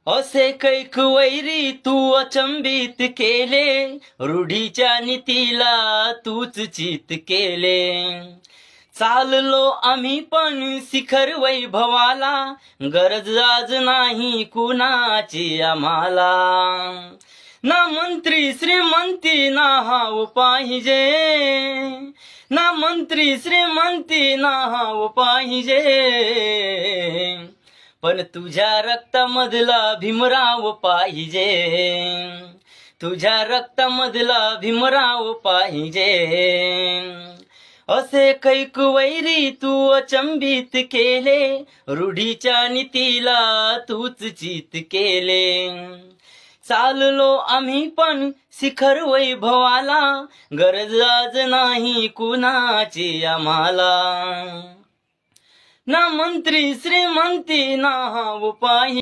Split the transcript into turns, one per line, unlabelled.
असे कैक वैरी तू अचंबित केले, रूढीच्या नीतीला तूच चित केले. चाललो आम्ही पण शिखर वैभवाला, गरज आज नाही कुणाची आम्हाला. ना मंत्री श्रीमंती ना हाव पाहिजे, ना मंत्री श्रीमंती ना हाव पाहिजे, पण तुझ्या रक्तामधला भीमराव पाहिजे, तुझ्या रक्तामधला भीमराव पाहिजे. असे कैक वैरी तू अचंबित केले, रूढीच्या नीतीला तूच चित केले. चाललो आम्ही पण शिखर वैभवाला, गरज आज नाही कुणाची आम्हाला. ना मंत्री श्रीमंती ना हाव पाहिजे.